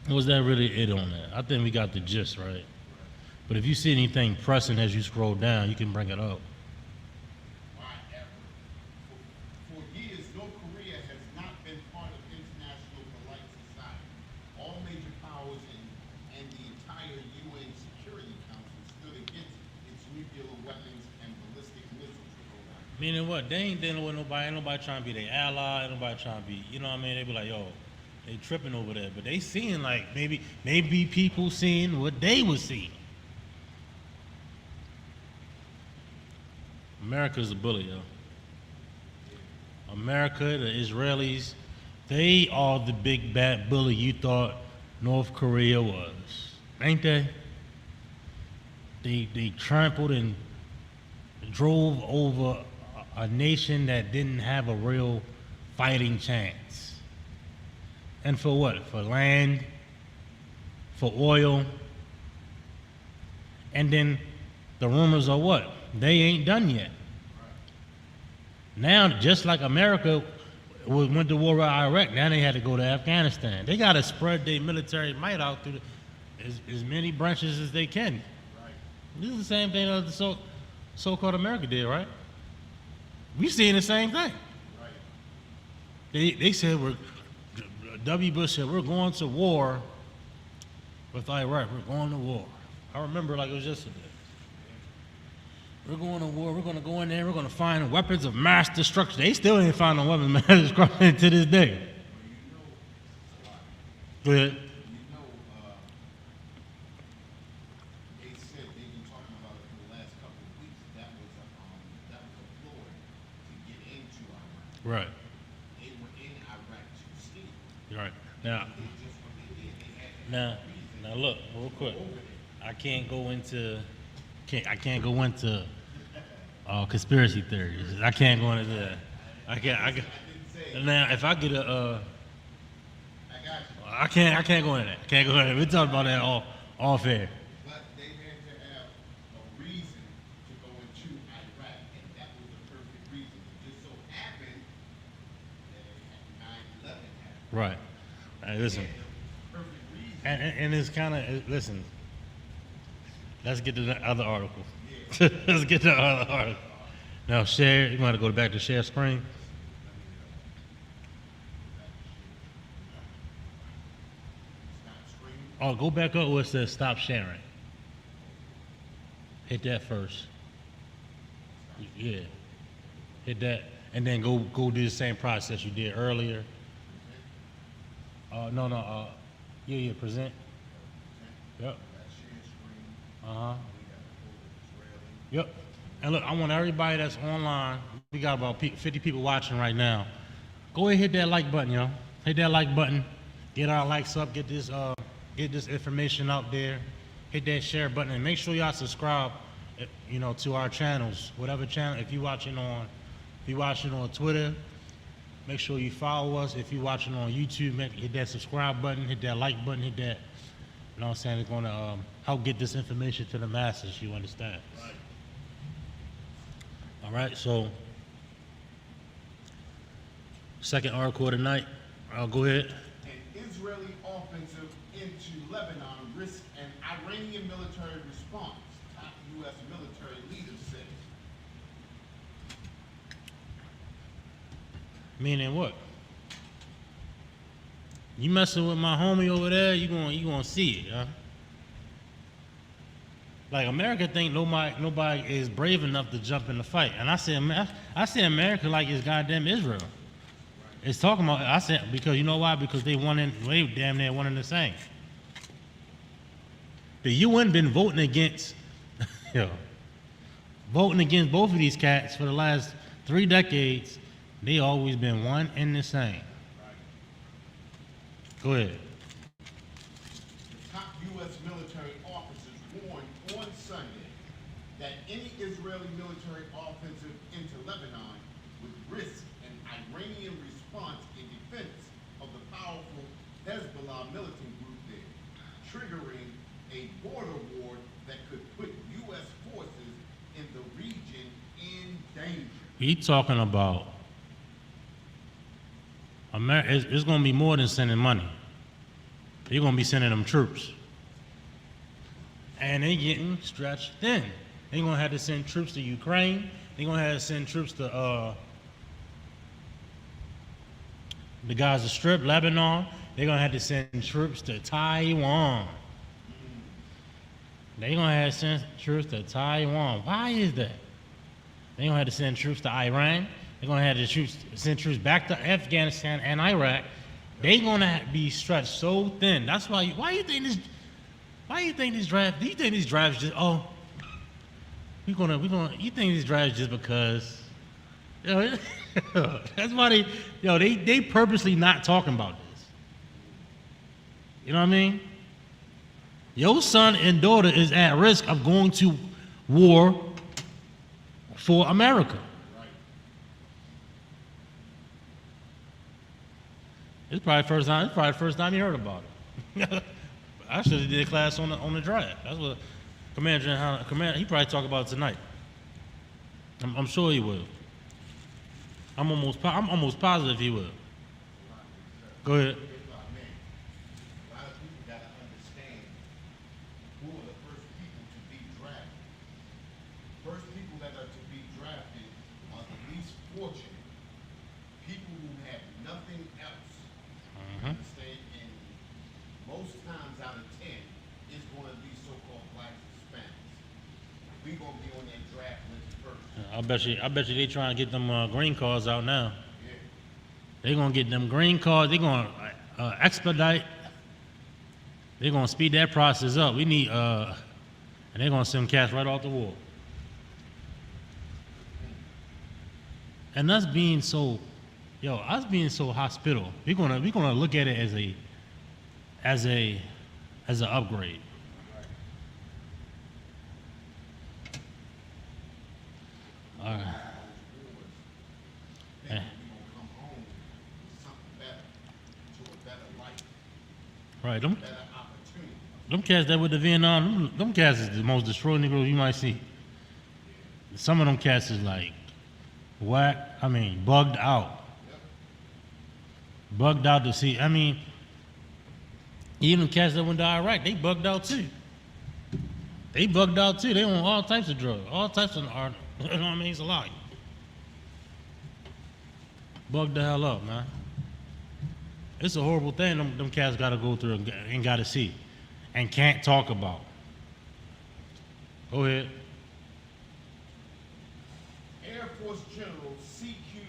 Speaker 1: Was that really it on that? I think we got the gist, right? But if you see anything pressing as you scroll down, you can bring it up.
Speaker 2: For years, North Korea has not been part of international polite society. All major powers and the entire UN Security Council stood against its nuclear weapons and ballistic missiles program.
Speaker 1: Meaning what? They ain't dealing with nobody. Ain't nobody trying to be their ally. Ain't nobody trying to be, you know what I mean? They be like, yo, they tripping over there. But they seeing like, maybe people seeing what they was seeing. America's a bully, yo. America, the Israelis, they are the big bad bully you thought North Korea was. Ain't they? They trampled and drove over a nation that didn't have a real fighting chance. And for what? For land, for oil. And then the rumors are what? They ain't done yet. Now, just like America went to war with Iraq, now they had to go to Afghanistan. They got to spread their military might out through as many branches as they can.
Speaker 2: Right.
Speaker 1: This is the same thing that the so-called America did, right? We seeing the same thing.
Speaker 2: Right.
Speaker 1: They said W. Bush said we're going to war with Iraq. We're going to war. I remember like it was yesterday. We're going to war. We're going to go in there. We're going to find weapons of mass destruction. They still ain't found no weapons of mass destruction to this day. Go ahead.
Speaker 2: They said they've been talking about it for the last couple of weeks. That was a ploy to get into Iraq.
Speaker 1: Right.
Speaker 2: They were in Iraq to steal.
Speaker 1: Right. Now,
Speaker 2: They just what they did. They had
Speaker 1: now, now look, real quick. I can't go into conspiracy theories. I can't go into that. I can't. Now, if I get a,
Speaker 2: I got you.
Speaker 1: I can't go into that. Can't go into that. We talked about that all fair.
Speaker 2: But they had to have a reason to go into Iraq, and that was the perfect reason. It just so happened that 9/11 happened.
Speaker 1: Right. Hey, listen.
Speaker 2: Perfect reason.
Speaker 1: And it's kind of listen. Let's get to the other article. Let's get to the other article. Now, share. You want to go back to share screen?
Speaker 2: Stop screaming.
Speaker 1: Oh, go back up where it says stop sharing. Hit that first. Yeah. Hit that, and then go do the same process you did earlier. No. Yeah. Present. Yep.
Speaker 2: Got share screen.
Speaker 1: Uh huh.
Speaker 2: We got to pull Israeli.
Speaker 1: Yep. And look, I want everybody that's online. We got about 50 people watching right now. Go ahead, hit that like button, yo. Hit that like button. Get our likes up. Get this information out there. Hit that share button, and make sure y'all subscribe. To our channels, whatever channel. If you're watching on Twitter, make sure you follow us. If you're watching on YouTube, hit that subscribe button. Hit that like button. Hit that. You know what I'm saying? It's gonna help get this information to the masses. You understand?
Speaker 2: Right.
Speaker 1: All right, so second article of the night. I'll go ahead.
Speaker 2: An Israeli offensive into Lebanon risks an Iranian military response, top U.S. military leaders say.
Speaker 1: Meaning what? You messing with my homie over there, you gonna see it, huh? Like America think nobody is brave enough to jump in the fight, and I say America like it's goddamn Israel. It's talking about. I said because you know why? Because they damn near one and the same. The UN been voting against, voting against both of these cats for the last 3 decades. They always been one and the same. Go ahead.
Speaker 2: The top U.S. military officers warned on Sunday that any Israeli military offensive into Lebanon would risk an Iranian response in defense of the powerful Hezbollah militant group there, triggering a border war that could put U.S. forces in the region in danger.
Speaker 1: He talking about America. It's going to be more than sending money. You're going to be sending them troops. And they getting stretched thin. They're going to have to send troops to Ukraine. They're going to have to send troops to the Gaza Strip, Lebanon. They're going to have to send troops to Taiwan. They're going to have to send troops to Taiwan. Why is that? They're going to have to send troops to Iran. They're going to have to send troops back to Afghanistan and Iraq. They're going to be stretched so thin. That's why. Why you think this draft? Do you think these drafts just? Oh, we're gonna. You think these drafts just because? That's why they purposely not talking about this. You know what I mean? Your son and daughter is at risk of going to war for America. It's probably the first time you heard about it. I should have did a class on the draft. That's what Commander. He probably talk about it tonight. I'm sure he will. I'm almost positive he will. Go ahead.
Speaker 2: A lot of people got to understand who are the first people to be drafted. First people that are to be drafted are the least fortunate. People who have nothing else. Understand? And most times out of 10, it's going to be so-called blacks and
Speaker 1: I bet you they trying to get them green cards out now.
Speaker 2: Yeah.
Speaker 1: They gonna get them green cards. They gonna expedite. They gonna speed that process up. We need and they gonna send cats right off the wall. And us being so hospitable, we're gonna look at it as an upgrade. All right.
Speaker 2: Then we gonna come home with something better, to a better life,
Speaker 1: Right.
Speaker 2: better opportunity.
Speaker 1: Them cats that with the Vietnam, them cats is the most destroyed Negroes you might see. Some of them cats is like bugged out.
Speaker 2: Yep.
Speaker 1: Bugged out to see. I mean, even cats that went to Iraq, they bugged out too. They bugged out too. They on all types of drugs, all types of art. You know what I mean? It's a lot. Bugged the hell up, man. It's a horrible thing them cats got to go through and got to see and can't talk about. Go ahead.
Speaker 2: Air Force General C.Q.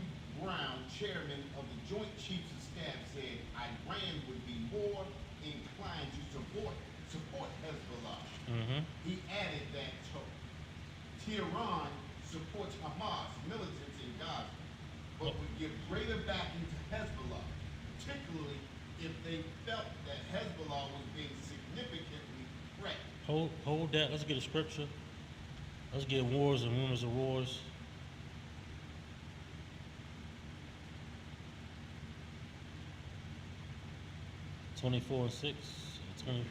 Speaker 2: Brown, chairman of the Joint Chiefs of Staff, said Iran would be more inclined to support Hezbollah.
Speaker 1: Mm-hmm.
Speaker 2: He added that Tehran supports Hamas militants in Gaza, but would give greater backing to Hezbollah, particularly if they felt that Hezbollah was being significantly threatened.
Speaker 1: Hold that. Let's get a scripture. Let's get wars and rumors of wars. (24:6). 20.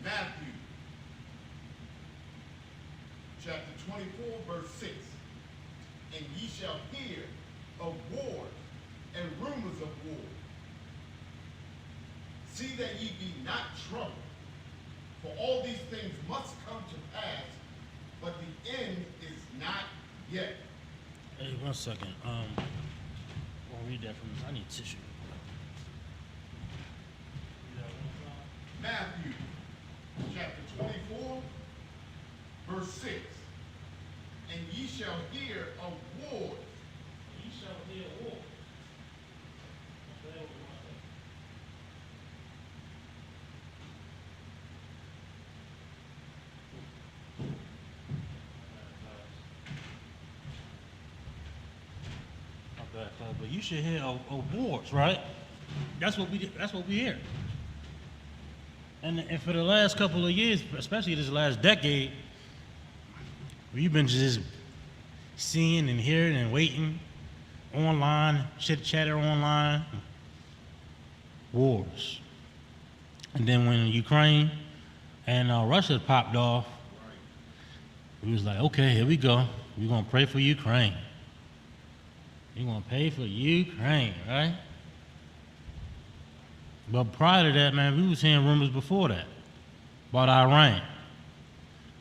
Speaker 2: Matthew, chapter 24, verse 6. And ye shall hear of wars and rumors of war. See that ye be not troubled, for all these things must come to pass, but the end is not yet.
Speaker 1: Hey, 1 second. I'll read that from. I need tissue.
Speaker 2: Matthew, chapter 24, verse 6. And ye shall hear of wars.
Speaker 1: You shall hear war. But you should hear of wars, right? That's what we hear. And for the last couple of years, especially this last decade, we've been just seeing and hearing and waiting online, chatter online, wars. And then when Ukraine and Russia popped off, we was like, okay, here we go. We're gonna pray for Ukraine. We're gonna pay for Ukraine, right? But prior to that, man, we was hearing rumors before that about Iran,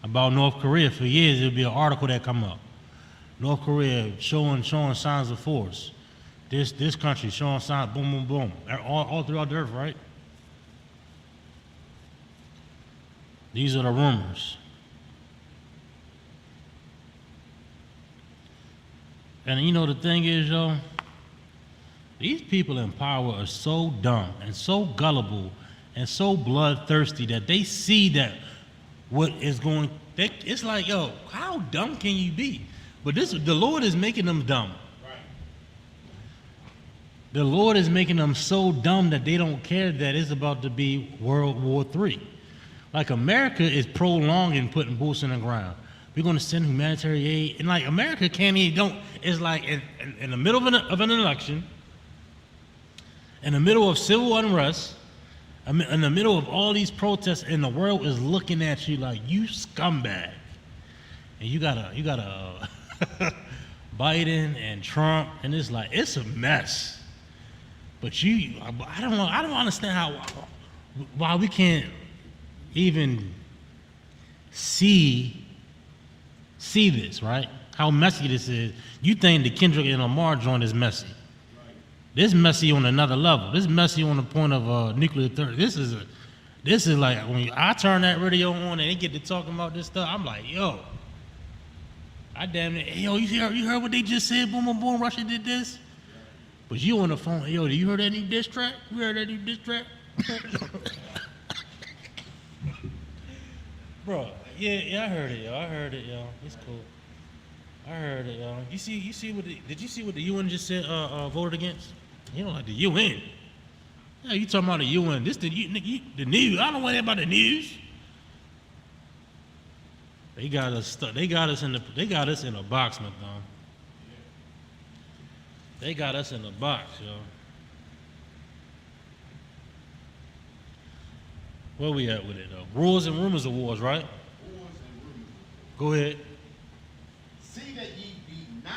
Speaker 1: about North Korea. For years, there'd be an article that come up. North Korea showing signs of force. This country showing signs, boom, boom, boom, all throughout the earth, right? These are the rumors. And you know the thing is, y'all, these people in power are so dumb and so gullible and so bloodthirsty that they see that what is going, it's like, yo, how dumb can you be? But the Lord is making them dumb.
Speaker 2: Right.
Speaker 1: The Lord is making them so dumb that they don't care that it's about to be World War III. Like America is prolonging putting boots in the ground. We're going to send humanitarian aid. And like America can't even, it's like in the middle of an election, in the middle of civil unrest, in the middle of all these protests, and the world is looking at you like, you scumbag. And you got Biden and Trump, and it's like, it's a mess. But I don't understand why we can't even see this, right? how messy this is. You think the Kendrick and Lamar joint is messy. This messy on another level. This messy on the point of nuclear threat. This is like when I turn that radio on and they get to talking about this stuff, I'm like, yo, I damn it, yo, you heard what they just said? Boom, boom, boom, Russia did this. But you on the phone, yo, do you heard that new diss track? You heard that new diss track? Bro, yeah, I heard it, yo. It's cool. I heard it, yo. You see what did you see what the UN just said? Voted against? You know, like the UN. Yeah, you talking about the UN? This the news. I don't want to hear about the news. They got us stuck. They got us in a box, man. They got us in a box, yo. Where we at with it though? Rules and rumors of wars, right?
Speaker 2: Wars and rumors.
Speaker 1: Go ahead.
Speaker 2: See that ye be not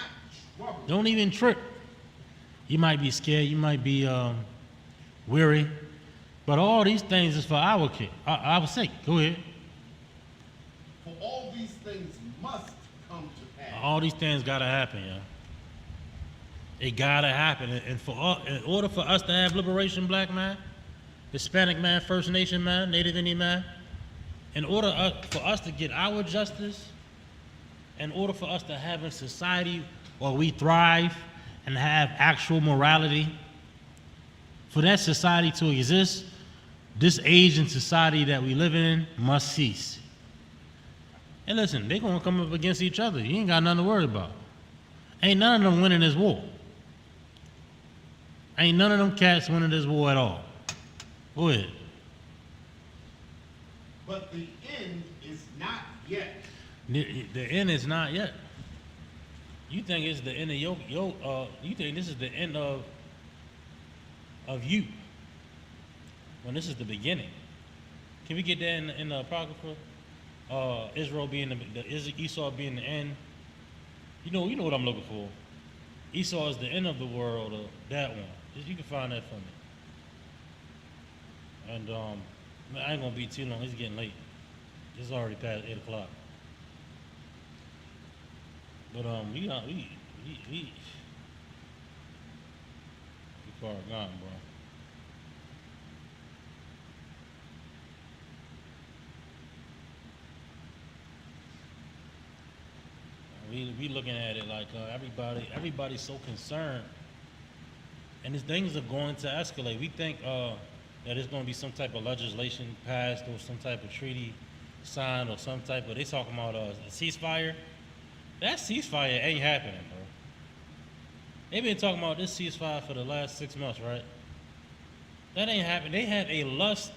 Speaker 2: troubled.
Speaker 1: Don't even trip. You might be scared. You might be weary, but all these things is for our sake. Go ahead.
Speaker 2: For all these things must come to pass.
Speaker 1: All these things gotta happen, yo. It gotta happen, and in order for us to have liberation, black man, Hispanic man, First Nation man, Native Indian man, in order for us to get our justice, in order for us to have a society where we thrive and have actual morality, for that society to exist, this age and society that we live in must cease. And listen, they're gonna come up against each other. You ain't got nothing to worry about. Ain't none of them winning this war. Ain't none of them cats winning this war at all. Go ahead.
Speaker 2: But the end is not yet.
Speaker 1: The end is not yet. You think it's the end of you think this is the end of you, when this is the beginning. Can we get that in the Apocrypha? Israel being Esau being the end. You know what I'm looking for. Esau is the end of the world, that one. You can find that for me. And I ain't gonna be too long. It's getting late. It's already past 8 o'clock. But we far gone, bro. We looking at it like everybody's so concerned, and these things are going to escalate. We think that there's going to be some type of legislation passed or some type of treaty signed or some type of, they talking about a ceasefire. That ceasefire ain't happening, bro. They've been talking about this ceasefire for the last 6 months, right? That ain't happening. They have a lust.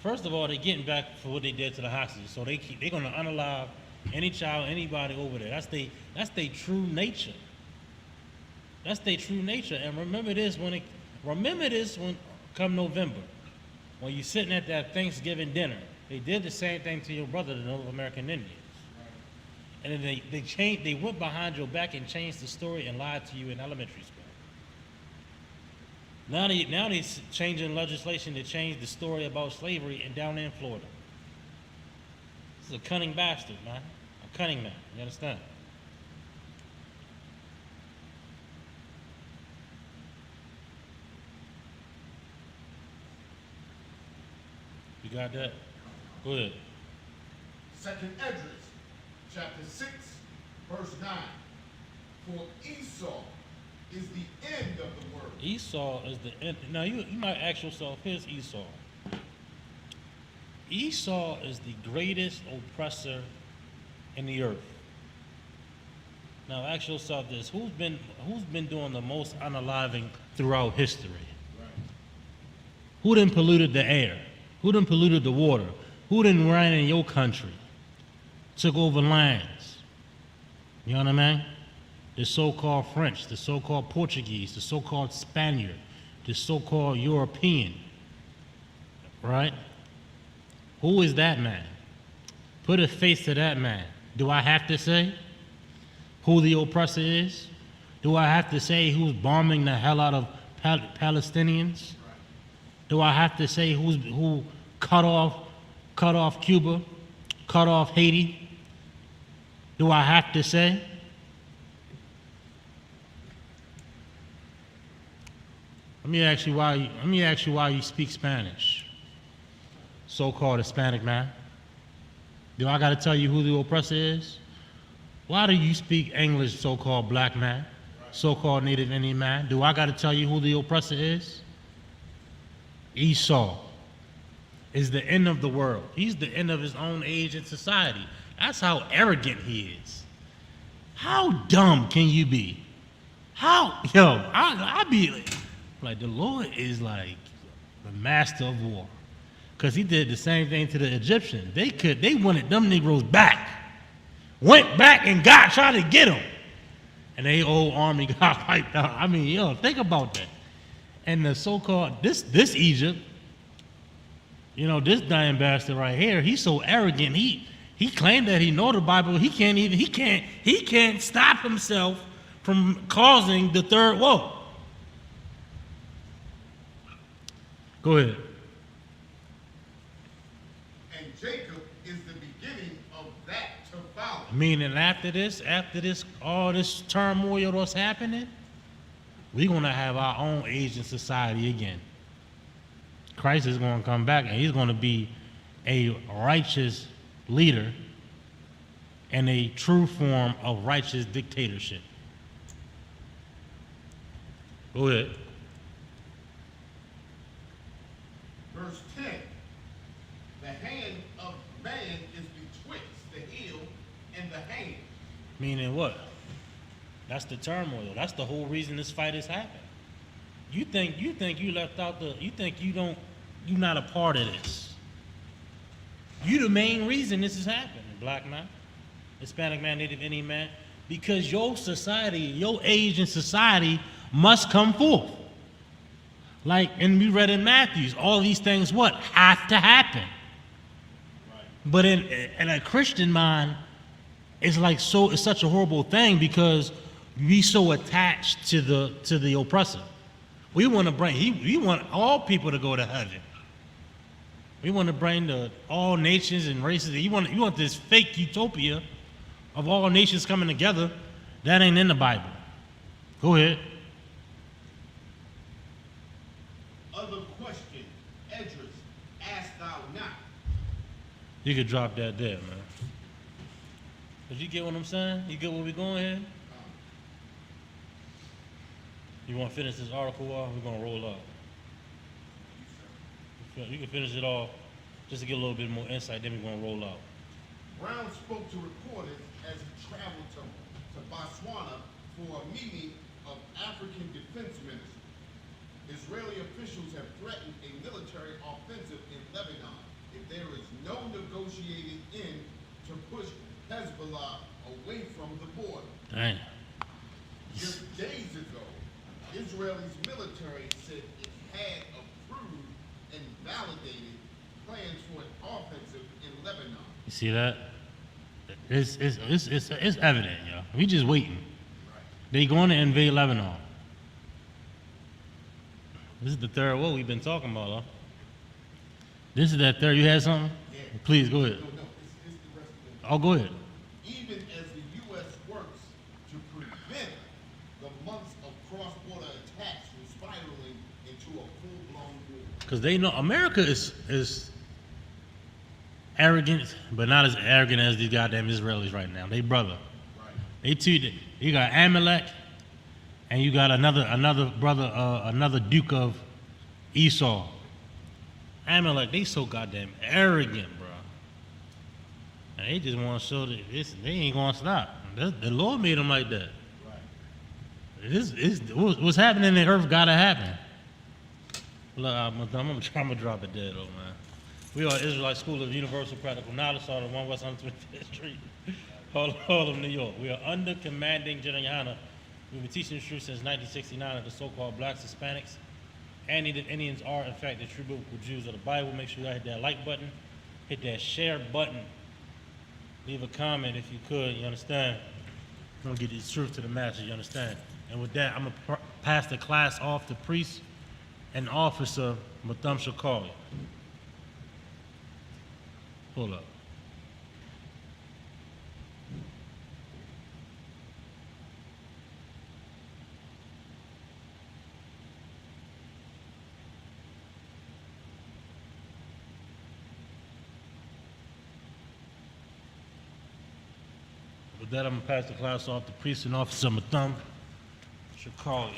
Speaker 1: First of all, they're getting back for what they did to the hostages, so they're going to unalive any child, anybody over there. That's their true nature. That's their true nature. And remember this when come November, when you're sitting at that Thanksgiving dinner. They did the same thing to your brother, the Native American Indians. And then they went behind your back and changed the story and lied to you in elementary school. Now they're changing legislation to change the story about slavery and down there in Florida. This is a cunning bastard, man. A cunning man. You understand? You got that? Go ahead.
Speaker 2: Second Esdras, chapter 6, verse 9. For Esau is the end of the world.
Speaker 1: Esau is the end. Now you might ask yourself, here's Esau. Esau is the greatest oppressor in the earth. Now ask yourself this: who's been doing the most unaliving throughout history?
Speaker 2: Right.
Speaker 1: Who done polluted the air? Who done polluted the water? Who done ran in your country? Took over lands. You know what I mean? The so-called French, the so-called Portuguese, the so-called Spaniard, the so-called European. Right? Who is that man? Put a face to that man. Do I have to say who the oppressor is? Do I have to say who's bombing the hell out of Palestinians? Do I have to say who cut off Cuba, cut off Haiti? Do I have to say? Let me ask you why you speak Spanish. So-called Hispanic man. Do I got to tell you who the oppressor is? Why do you speak English, so-called black man, so-called Native Indian man? Do I got to tell you who the oppressor is? Esau is the end of the world. He's the end of his own age and society. That's how arrogant he is. How dumb can you be? I be like, the Lord is like the master of war. Because he did the same thing to the Egyptians. They wanted them Negroes back. Went back and tried to get them. And their whole army got wiped out. I mean, think about that. And the so-called, this Egypt, this dying bastard right here, he's so arrogant. He claimed that he know the Bible. He can't stop himself from causing the third woe. Go ahead.
Speaker 2: And Jacob is the beginning of that to follow.
Speaker 1: Meaning after this, all this turmoil that's happening, we're going to have our own age in society again. Christ is going to come back and he's going to be a righteous leader and a true form of righteous dictatorship. Go ahead.
Speaker 2: Verse 10, the hand of man is betwixt the heel and the hand.
Speaker 1: Meaning what? That's the turmoil. That's the whole reason this fight is happening. You think you left out you're not a part of this. You the main reason this is happening, black man, Hispanic man, Native Indian man, because your society, your age in society must come forth. And we read in Matthew, all these things have to happen.
Speaker 2: Right.
Speaker 1: But in a Christian mind, it's such a horrible thing because we so attached to the oppressor. We want all people to go to heaven. We want to bring all nations and races. You want this fake utopia of all nations coming together. That ain't in the Bible. Go ahead.
Speaker 2: Other question, Edris, ask thou not.
Speaker 1: You could drop that there, man. Did you get what I'm saying? You get where we going here? You want to finish this article off? We're going to roll up. You can finish it off just to get a little bit more insight, then we're going to roll out.
Speaker 2: Brown spoke to reporters as he traveled to Botswana for a meeting of African defense ministers. Israeli officials have threatened a military offensive in Lebanon if there is no negotiated end to push Hezbollah away from the border.
Speaker 1: Dang.
Speaker 2: Just days ago, Israel's military said it had approved and validated plans for an offensive in Lebanon.
Speaker 1: You see that? It's evident, yo. We just waiting.
Speaker 2: Right.
Speaker 1: They going to invade Lebanon. This is the third war we've been talking about, huh? This is that third. You had something?
Speaker 2: Yeah.
Speaker 1: Please, go ahead.
Speaker 2: No, it's the rest of it.
Speaker 1: Oh, go ahead.
Speaker 2: Even as the U.S. works to prevent the months of cross-border attacks from spiraling into a full-blown war.
Speaker 1: Because they know America is arrogant, but not as arrogant as these goddamn Israelis right now. They brother.
Speaker 2: Right.
Speaker 1: They two. You got Amalek, and you got another brother, another Duke of Esau. Amalek, they so goddamn arrogant, bro. And they just want to show that they ain't gonna stop. The Lord made them like that.
Speaker 2: Right.
Speaker 1: What's happening in the earth gotta happen. Look, I'm gonna drop it there though, man. We are Israelite School of Universal Practical Knowledge, started on 1 West 125th Street, Harlem, New York. We are under commanding General Yohana. We've been teaching the truth since 1969 that the so-called blacks, Hispanics, and Native Indians are, in fact, the true biblical Jews of the Bible. Make sure you hit that like button, hit that share button, leave a comment if you could, you understand? I'm gonna get this truth to the masses, you understand? And with that, I'm gonna pass the class off to Priest and Officer Matham Shakali. Pull up. With that, I'm gonna pass the class off to Priest and Officer Mathum. Should call you.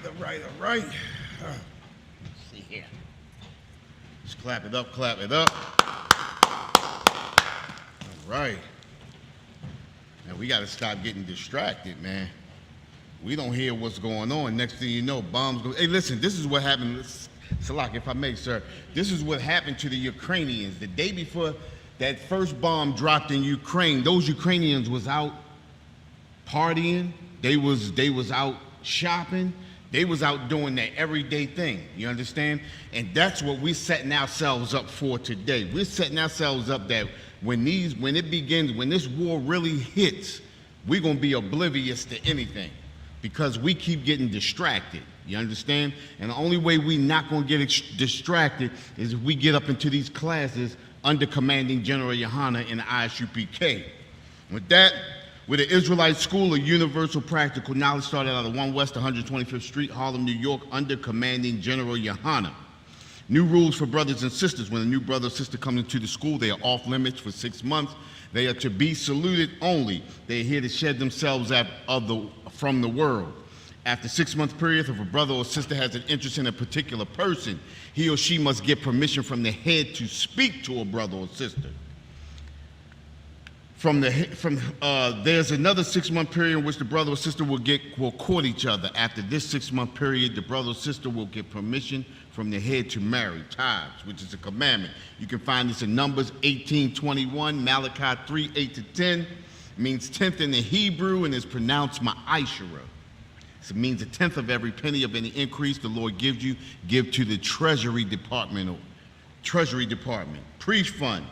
Speaker 2: All right. Let's see here. Just clap it up, clap it up. All right. Now we gotta stop getting distracted, man. We don't hear what's going on. Next thing you know, bombs go. Hey, listen, this is what happened. Salak, if I may, sir. This is what happened to the Ukrainians. The day before that first bomb dropped in Ukraine, those Ukrainians was out partying. They was out shopping. They was out doing their everyday thing. You understand? And that's what we're setting ourselves up for today. We're setting ourselves up that when it begins, when this war really hits, we're gonna be oblivious to anything because we keep getting distracted. You understand? And the only way we're not gonna get distracted is if we get up into these classes under Commanding General Yohana in the ISUPK. With that, with the Israelite School of Universal Practical Knowledge started out of 1 West 125th Street, Harlem, New York, under Commanding General Yohana. New rules for brothers and sisters. When a new brother or sister comes into the school, they are off limits for 6 months. They are to be saluted only. They are here to shed themselves from the world. After 6-month period, if a brother or sister has an interest in a particular person, he or she must get permission from the head to speak to a brother or sister. There's another 6-month period in which the brother or sister will court each other. After this 6-month period, the brother or sister will get permission from the head to marry, tithes, which is a commandment. You can find this in Numbers 18:21, Malachi 3:8-10. It means 10th in the Hebrew and is pronounced ma'ashera. So it means a 10th of every penny of any increase the Lord gives you, give to the Treasury Department. Priest fund.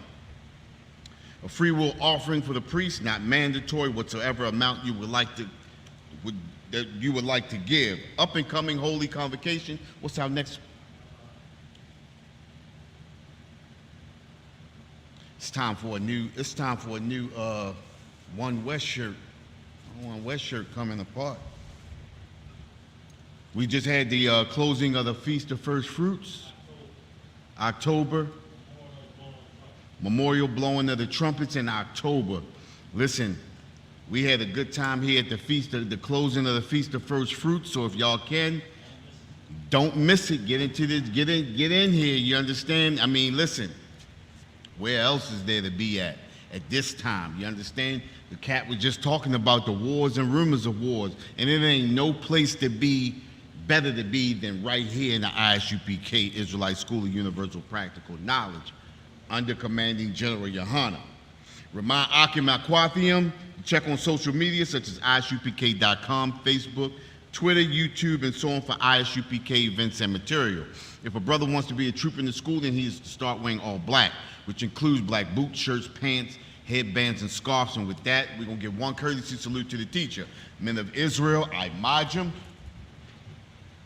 Speaker 2: A free will offering for the priest, not mandatory, whatsoever amount you would like to give. Up and coming holy convocation. What's our next? It's time for a new 1 West shirt. 1 West shirt coming apart. We just had the closing of the Feast of First Fruits. October. Memorial blowing of the trumpets in October. Listen, we had a good time here at the closing of the Feast of First Fruits. So if y'all can, don't miss it. Get in here. You understand? I mean, listen, where else is there to be at this time? You understand? The cat was just talking about the wars and rumors of wars, and it ain't no place better to be than right here in the ISUPK, Israelite School of Universal Practical Knowledge, under Commanding General Yohana. Remind Akim Akwathium, check on social media such as isupk.com, Facebook, Twitter, YouTube, and so on for ISUPK events and material. If a brother wants to be a troop in the school, then he needs to start wearing all black, which includes black boots, shirts, pants, headbands, and scarves. And with that, we're going to give one courtesy salute to the teacher. Men of Israel, Imajim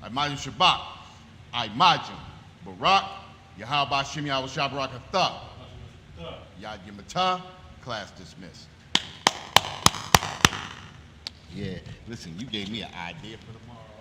Speaker 2: Shabbat, Imajim Barak, Yahweh Shem Yahweh Shabbarakatha. Yad Yamata, class dismissed. Yeah, listen, you gave me an idea for tomorrow.